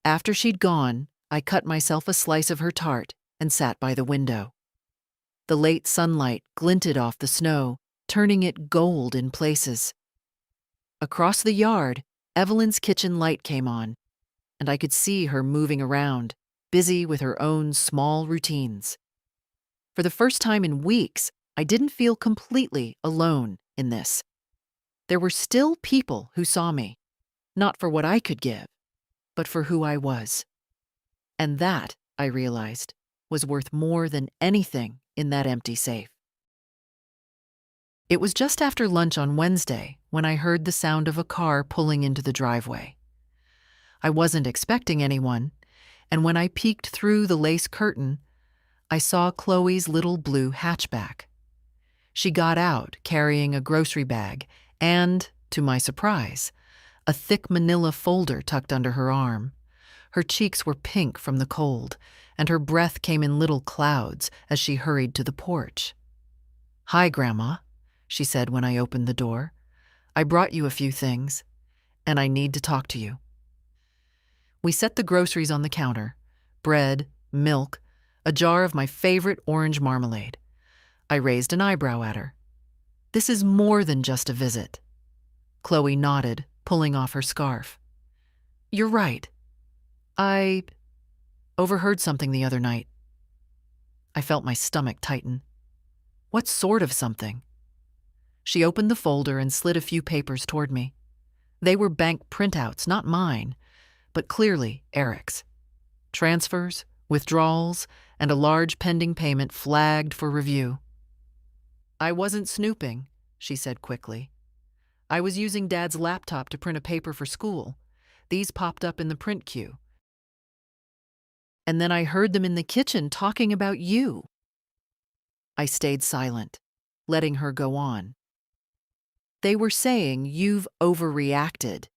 After she'd gone, I cut myself a slice of her tart and sat by the window. The late sunlight glinted off the snow, turning it gold in places. Across the yard, Evelyn's kitchen light came on, and I could see her moving around, busy with her own small routines. For the first time in weeks, I didn't feel completely alone in this. There were still people who saw me, not for what I could give, but for who I was. And that, I realized, was worth more than anything in that empty safe. It was just after lunch on Wednesday when I heard the sound of a car pulling into the driveway. I wasn't expecting anyone, and when I peeked through the lace curtain, I saw Chloe's little blue hatchback. She got out carrying a grocery bag and, to my surprise, a thick manila folder tucked under her arm. Her cheeks were pink from the cold, and her breath came in little clouds as she hurried to the porch. "Hi, Grandma," she said when I opened the door. "I brought you a few things, and I need to talk to you." We set the groceries on the counter: bread, milk, a jar of my favorite orange marmalade. I raised an eyebrow at her. "This is more than just a visit." Chloe nodded, pulling off her scarf. "You're right. I overheard something the other night." I felt my stomach tighten. "What sort of something?" She opened the folder and slid a few papers toward me. They were bank printouts, not mine, but clearly Eric's. Transfers, withdrawals, and a large pending payment flagged for review. "I wasn't snooping," she said quickly. "I was using Dad's laptop to print a paper for school. These popped up in the print queue. And then I heard them in the kitchen talking about you." I stayed silent, letting her go on. "They were saying you've overreacted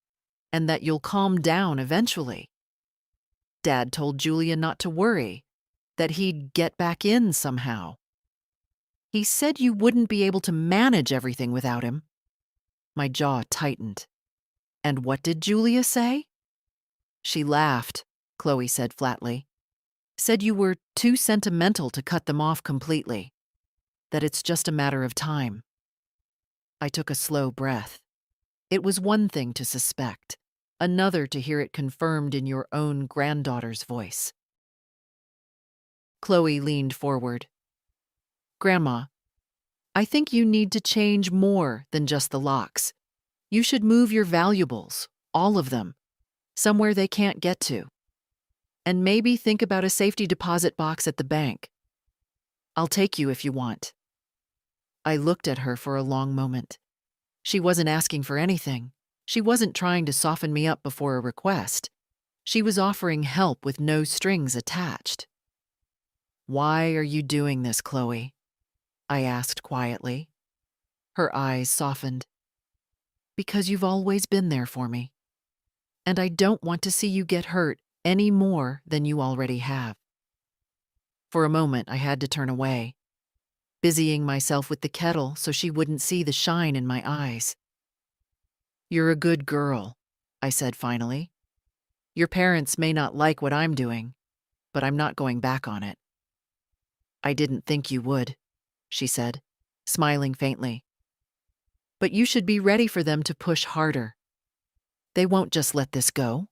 and that you'll calm down eventually. Dad told Julia not to worry, that he'd get back in somehow. He said you wouldn't be able to manage everything without him." My jaw tightened. "And what did Julia say?" "She laughed," Chloe said flatly. "Said you were too sentimental to cut them off completely. That it's just a matter of time." I took a slow breath. It was one thing to suspect, another to hear it confirmed in your own granddaughter's voice. Chloe leaned forward. "Grandma, I think you need to change more than just the locks. You should move your valuables, all of them, somewhere they can't get to. And maybe think about a safety deposit box at the bank. I'll take you if you want." I looked at her for a long moment. She wasn't asking for anything. She wasn't trying to soften me up before a request. She was offering help with no strings attached. "Why are you doing this, Chloe?" I asked quietly. Her eyes softened. "Because you've always been there for me. And I don't want to see you get hurt any more than you already have." For a moment, I had to turn away, busying myself with the kettle so she wouldn't see the shine in my eyes. "You're a good girl," I said finally. "Your parents may not like what I'm doing, but I'm not going back on it." "I didn't think you would," she said, smiling faintly. "But you should be ready for them to push harder. They won't just let this go."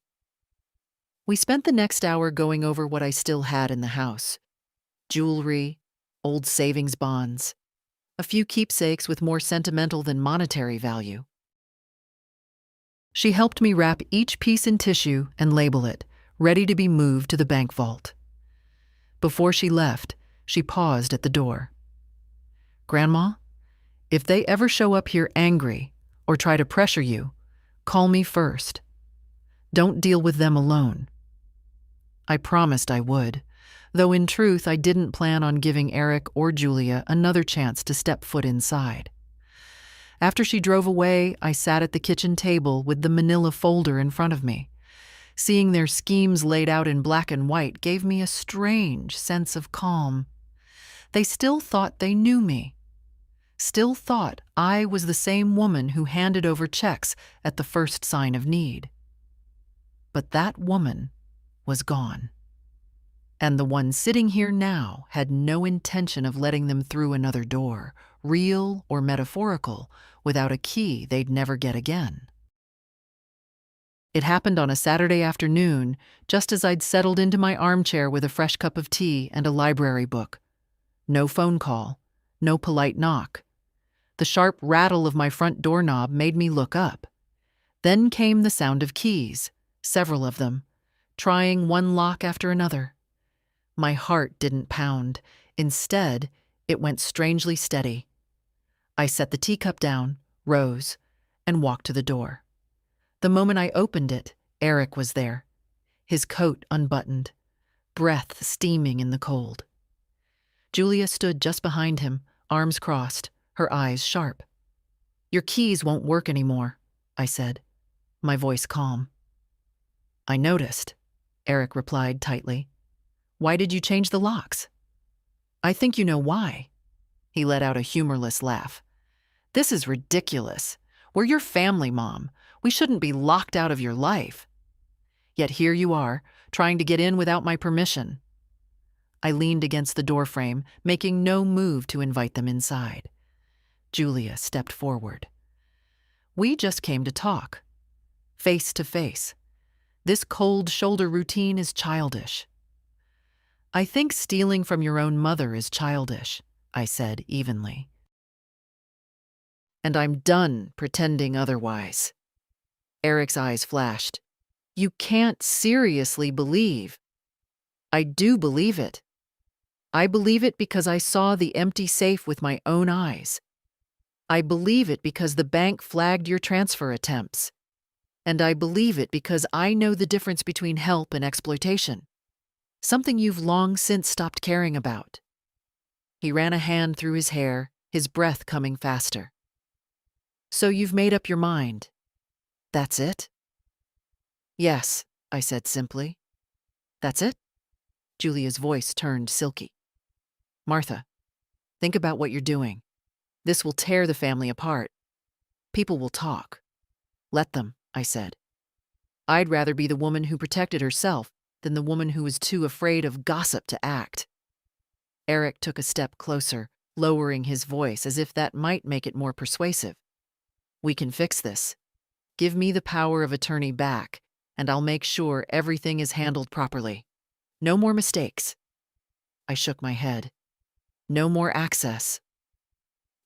We spent the next hour going over what I still had in the house: jewelry, old savings bonds, a few keepsakes with more sentimental than monetary value. She helped me wrap each piece in tissue and label it, ready to be moved to the bank vault. Before she left, she paused at the door. "Grandma, if they ever show up here angry or try to pressure you, call me first. Don't deal with them alone." I promised I would, though in truth I didn't plan on giving Eric or Julia another chance to step foot inside. After she drove away, I sat at the kitchen table with the manila folder in front of me. Seeing their schemes laid out in black and white gave me a strange sense of calm. They still thought they knew me. Still thought I was the same woman who handed over checks at the first sign of need. But that woman was gone. And the one sitting here now had no intention of letting them through another door, real or metaphorical, without a key they'd never get again. It happened on a Saturday afternoon, just as I'd settled into my armchair with a fresh cup of tea and a library book. No phone call, no polite knock. The sharp rattle of my front doorknob made me look up. Then came the sound of keys, several of them, trying one lock after another. My heart didn't pound. Instead, it went strangely steady. I set the teacup down, rose, and walked to the door. The moment I opened it, Eric was there, his coat unbuttoned, breath steaming in the cold. Julia stood just behind him, arms crossed, her eyes sharp. "Your keys won't work anymore," I said, my voice calm. "I noticed," Eric replied tightly. "Why did you change the locks?" "I think you know why." He let out a humorless laugh. "This is ridiculous. We're your family, Mom. We shouldn't be locked out of your life. Yet here you are, trying to get in without my permission." I leaned against the doorframe, making no move to invite them inside. Julia stepped forward. "We just came to talk. Face to face. This cold shoulder routine is childish." "I think stealing from your own mother is childish," I said evenly. "And I'm done pretending otherwise." Eric's eyes flashed. "You can't seriously believe." "I do believe it. I believe it because I saw the empty safe with my own eyes. I believe it because the bank flagged your transfer attempts. And I believe it because I know the difference between help and exploitation. Something you've long since stopped caring about." He ran a hand through his hair, his breath coming faster. "So you've made up your mind. That's it?" "Yes," I said simply. "That's it?" Julia's voice turned silky. "Martha, think about what you're doing. This will tear the family apart. People will talk." "Let them," I said. "I'd rather be the woman who protected herself than the woman who was too afraid of gossip to act." Eric took a step closer, lowering his voice as if that might make it more persuasive. "We can fix this. Give me the power of attorney back, and I'll make sure everything is handled properly. No more mistakes." I shook my head. "No more access."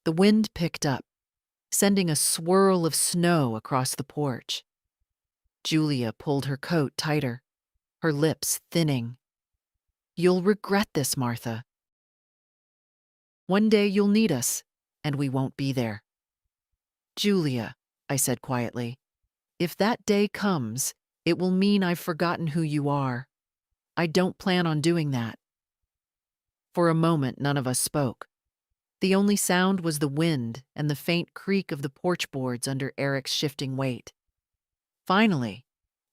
The wind picked up, sending a swirl of snow across the porch. Julia pulled her coat tighter, her lips thinning. "You'll regret this, Martha. One day you'll need us, and we won't be there." "Julia," I said quietly, "if that day comes, it will mean I've forgotten who you are. I don't plan on doing that." For a moment, none of us spoke. The only sound was the wind and the faint creak of the porch boards under Eric's shifting weight. Finally,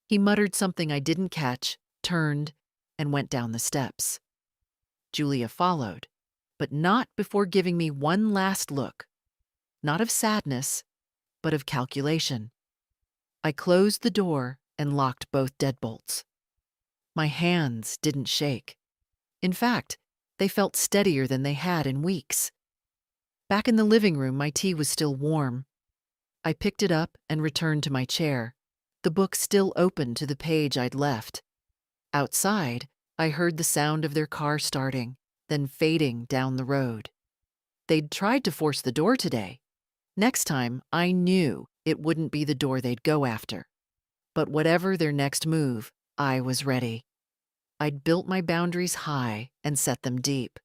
he muttered something I didn't catch, turned, and went down the steps. Julia followed, but not before giving me one last look, not of sadness, but of calculation. I closed the door and locked both deadbolts. My hands didn't shake. In fact, they felt steadier than they had in weeks. Back in the living room, my tea was still warm. I picked it up and returned to my chair, the book still open to the page I'd left. Outside, I heard the sound of their car starting, then fading down the road. They'd tried to force the door today. Next time, I knew it wouldn't be the door they'd go after. But whatever their next move, I was ready. I'd built my boundaries high and set them deep,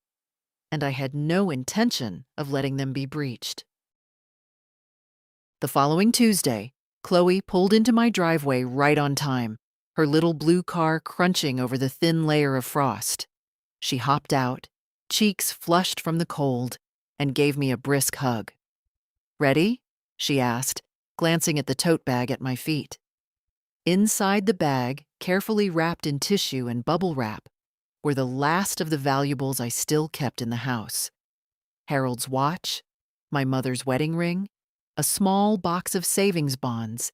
and I had no intention of letting them be breached. The following Tuesday, Chloe pulled into my driveway right on time, her little blue car crunching over the thin layer of frost. She hopped out, cheeks flushed from the cold, and gave me a brisk hug. "Ready?" she asked, glancing at the tote bag at my feet. Inside the bag, carefully wrapped in tissue and bubble wrap, were the last of the valuables I still kept in the house. Harold's watch, my mother's wedding ring, a small box of savings bonds,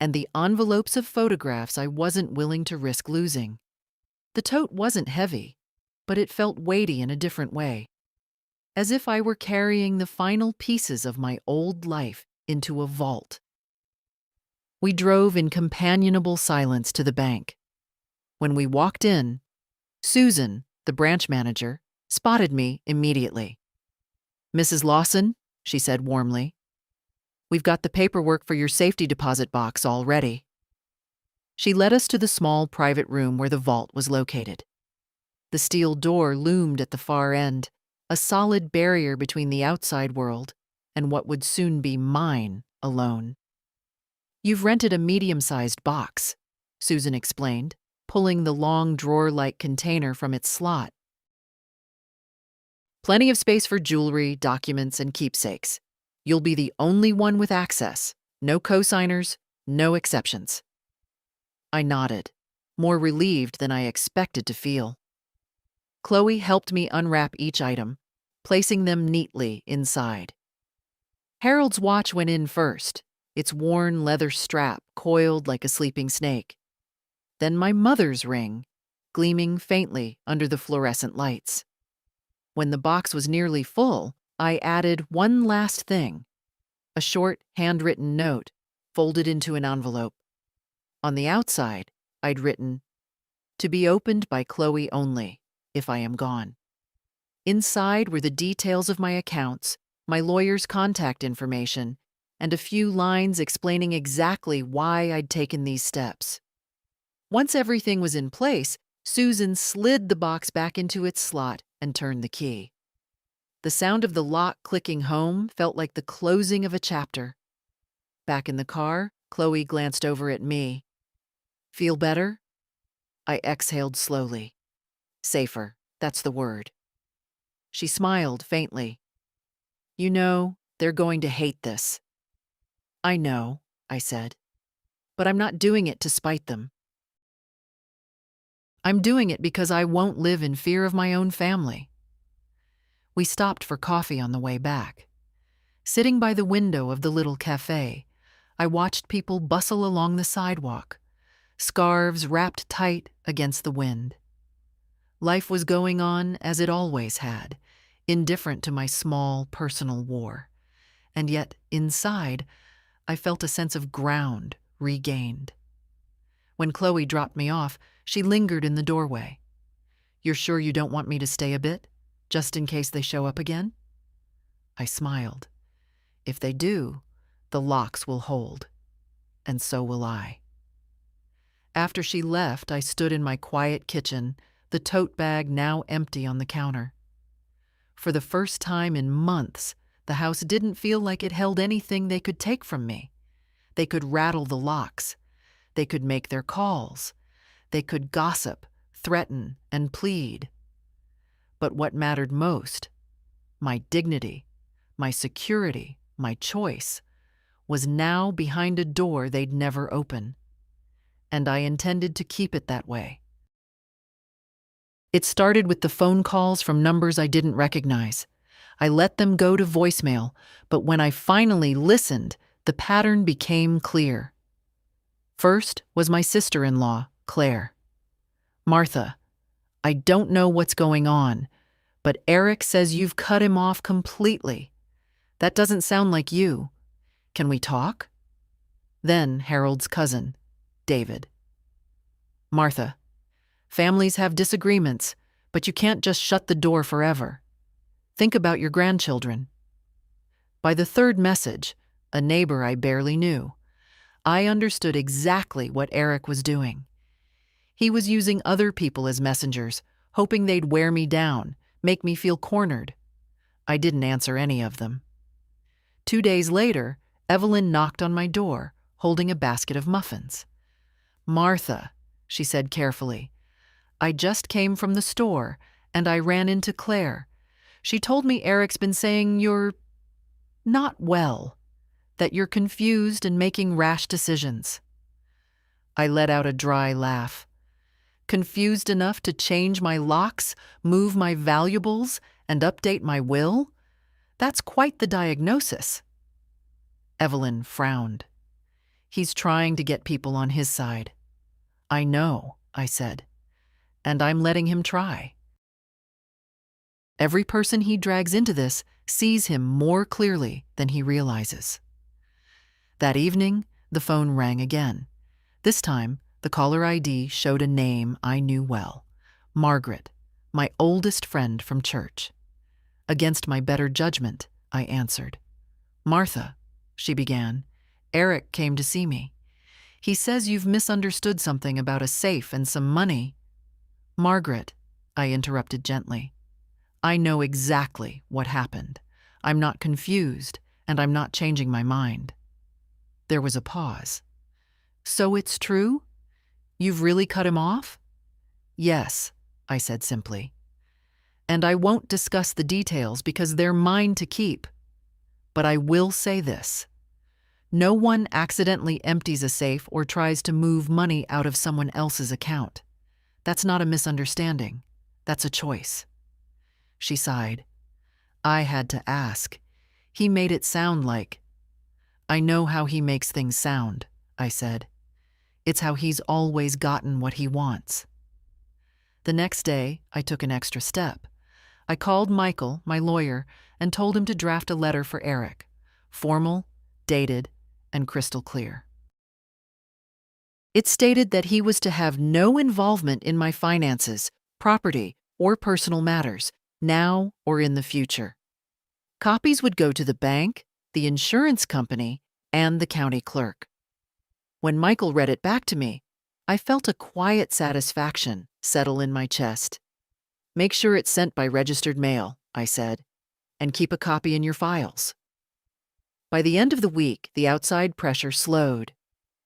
and the envelopes of photographs I wasn't willing to risk losing. The tote wasn't heavy, but it felt weighty in a different way, as if I were carrying the final pieces of my old life into a vault. We drove in companionable silence to the bank. When we walked in, Susan, the branch manager, spotted me immediately. "Mrs. Lawson," she said warmly, "we've got the paperwork for your safety deposit box all ready." She led us to the small private room where the vault was located. The steel door loomed at the far end, a solid barrier between the outside world and what would soon be mine alone. "You've rented a medium-sized box," Susan explained, pulling the long drawer-like container from its slot. "Plenty of space for jewelry, documents, and keepsakes. You'll be the only one with access. No co-signers, no exceptions." I nodded, more relieved than I expected to feel. Chloe helped me unwrap each item, placing them neatly inside. Harold's watch went in first, its worn leather strap coiled like a sleeping snake. Then my mother's ring, gleaming faintly under the fluorescent lights. When the box was nearly full, I added one last thing, a short, handwritten note folded into an envelope. On the outside, I'd written, "To be opened by Chloe only, if I am gone." Inside were the details of my accounts, my lawyer's contact information, and a few lines explaining exactly why I'd taken these steps. Once everything was in place, Susan slid the box back into its slot and turned the key. The sound of the lock clicking home felt like the closing of a chapter. Back in the car, Chloe glanced over at me. "Feel better?" I exhaled slowly. "Safer, that's the word." She smiled faintly. "You know, they're going to hate this." "I know," I said, "but I'm not doing it to spite them. I'm doing it because I won't live in fear of my own family." We stopped for coffee on the way back. Sitting by the window of the little cafe, I watched people bustle along the sidewalk, scarves wrapped tight against the wind. Life was going on as it always had, indifferent to my small personal war. And yet, inside, I felt a sense of ground regained. When Chloe dropped me off, she lingered in the doorway. "You're sure you don't want me to stay a bit, just in case they show up again?" I smiled. "If they do, the locks will hold, and so will I." After she left, I stood in my quiet kitchen, the tote bag now empty on the counter. For the first time in months, the house didn't feel like it held anything they could take from me. They could rattle the locks. They could make their calls. They could gossip, threaten, and plead. But what mattered most, my dignity, my security, my choice, was now behind a door they'd never open. And I intended to keep it that way. It started with the phone calls from numbers I didn't recognize. I let them go to voicemail, but when I finally listened, the pattern became clear. First was my sister-in-law, Claire. "Martha, I don't know what's going on, but Eric says you've cut him off completely. That doesn't sound like you. Can we talk?" Then Harold's cousin, David. "Martha, families have disagreements, but you can't just shut the door forever. Think about your grandchildren." By the third message, a neighbor I barely knew, I understood exactly what Eric was doing. He was using other people as messengers, hoping they'd wear me down, make me feel cornered. I didn't answer any of them. 2 days later, Evelyn knocked on my door, holding a basket of muffins. "Martha," she said carefully, "I just came from the store, and I ran into Claire. She told me Eric's been saying you're not well, that you're confused and making rash decisions." I let out a dry laugh. Confused enough to change my locks, move my valuables, and update my will? That's quite the diagnosis. Evelyn frowned. "He's trying to get people on his side." "I know," I said, "and I'm letting him try." Every person he drags into this sees him more clearly than he realizes. That evening, the phone rang again. This time, the caller ID showed a name I knew well, Margaret, my oldest friend from church. Against my better judgment, I answered. "Martha," she began, "Eric came to see me. He says you've misunderstood something about a safe and some money." "Margaret," I interrupted gently. I know exactly what happened. I'm not confused, and I'm not changing my mind. There was a pause. So it's true? You've really cut him off? Yes, I said simply. And I won't discuss the details because they're mine to keep. But I will say this. No one accidentally empties a safe or tries to move money out of someone else's account. That's not a misunderstanding. That's a choice. She sighed. I had to ask. He made it sound like. I know how he makes things sound, I said. It's how he's always gotten what he wants. The next day, I took an extra step. I called Michael, my lawyer, and told him to draft a letter for Eric. Formal, dated, and crystal clear. It stated that he was to have no involvement in my finances, property, or personal matters, now or in the future. Copies would go to the bank, the insurance company, and the county clerk. When Michael read it back to me, I felt a quiet satisfaction settle in my chest. Make sure it's sent by registered mail, I said, and keep a copy in your files. By the end of the week, the outside pressure slowed.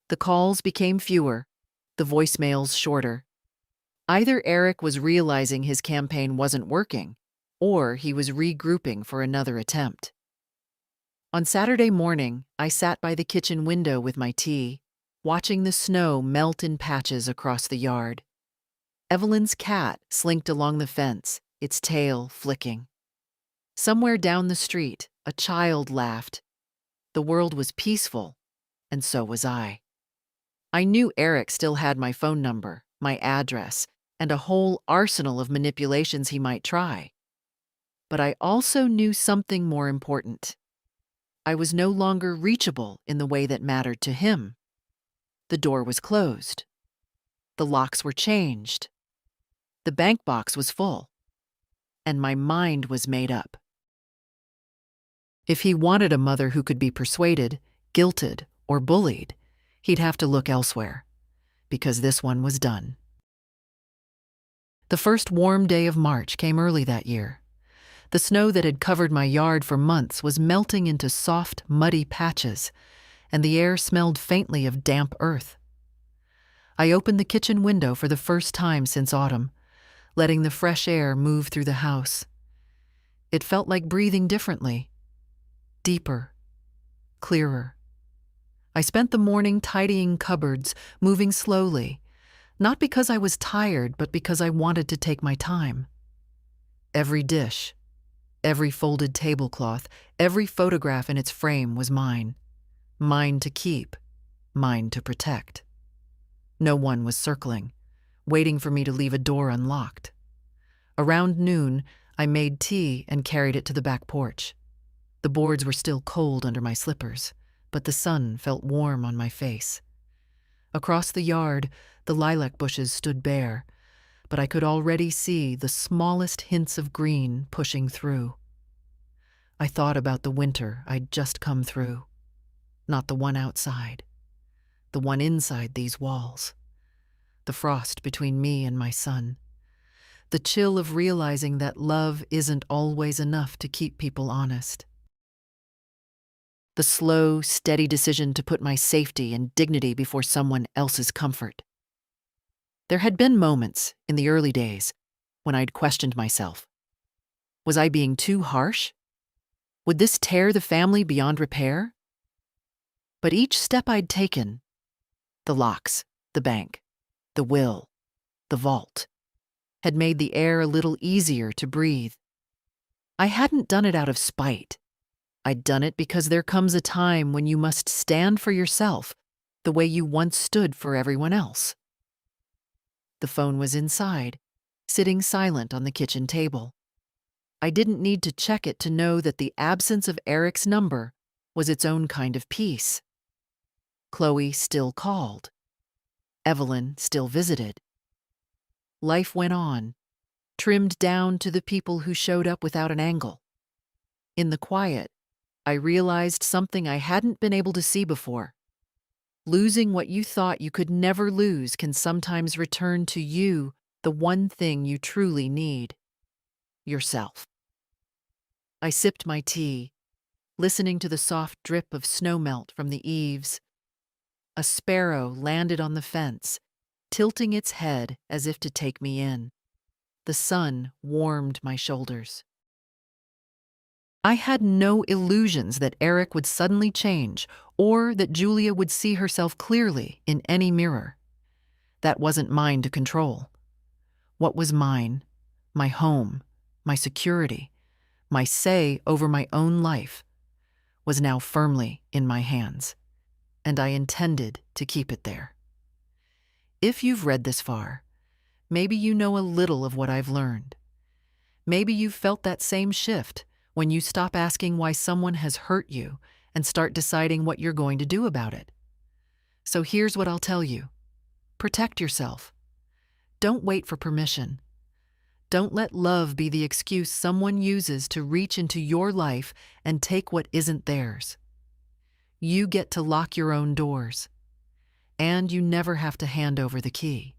The calls became fewer, the voicemails shorter. Either Eric was realizing his campaign wasn't working, or he was regrouping for another attempt. On Saturday morning, I sat by the kitchen window with my tea, watching the snow melt in patches across the yard. Evelyn's cat slinked along the fence, its tail flicking. Somewhere down the street, a child laughed. The world was peaceful, and so was I. I knew Eric still had my phone number, my address, and a whole arsenal of manipulations he might try. But I also knew something more important. I was no longer reachable in the way that mattered to him. The door was closed. The locks were changed. The bank box was full. And my mind was made up. If he wanted a mother who could be persuaded, guilted, or bullied, he'd have to look elsewhere, because this one was done. The first warm day of March came early that year. The snow that had covered my yard for months was melting into soft, muddy patches, and the air smelled faintly of damp earth. I opened the kitchen window for the first time since autumn, letting the fresh air move through the house. It felt like breathing differently, deeper, clearer. I spent the morning tidying cupboards, moving slowly, not because I was tired, but because I wanted to take my time. Every dish, every folded tablecloth, every photograph in its frame was mine. Mine to keep, mine to protect. No one was circling, waiting for me to leave a door unlocked. Around noon, I made tea and carried it to the back porch. The boards were still cold under my slippers, but the sun felt warm on my face. Across the yard, the lilac bushes stood bare, but I could already see the smallest hints of green pushing through. I thought about the winter I'd just come through. Not the one outside, the one inside these walls. The frost between me and my son. The chill of realizing that love isn't always enough to keep people honest. The slow, steady decision to put my safety and dignity before someone else's comfort. There had been moments in the early days when I'd questioned myself. Was I being too harsh? Would this tear the family beyond repair? But each step I'd taken, the locks, the bank, the will, the vault, had made the air a little easier to breathe. I hadn't done it out of spite. I'd done it because there comes a time when you must stand for yourself the way you once stood for everyone else. The phone was inside, sitting silent on the kitchen table. I didn't need to check it to know that the absence of Eric's number was its own kind of peace. Chloe still called. Evelyn still visited. Life went on, trimmed down to the people who showed up without an angle. In the quiet, I realized something I hadn't been able to see before. Losing what you thought you could never lose can sometimes return to you the one thing you truly need: yourself. I sipped my tea, listening to the soft drip of snowmelt from the eaves. A sparrow landed on the fence, tilting its head as if to take me in. The sun warmed my shoulders. I had no illusions that Eric would suddenly change or that Julia would see herself clearly in any mirror. That wasn't mine to control. What was mine, my home, my security, my say over my own life, was now firmly in my hands, and I intended to keep it there. If you've read this far, maybe you know a little of what I've learned. Maybe you've felt that same shift when you stop asking why someone has hurt you and start deciding what you're going to do about it. So here's what I'll tell you. Protect yourself. Don't wait for permission. Don't let love be the excuse someone uses to reach into your life and take what isn't theirs. You get to lock your own doors, and you never have to hand over the key.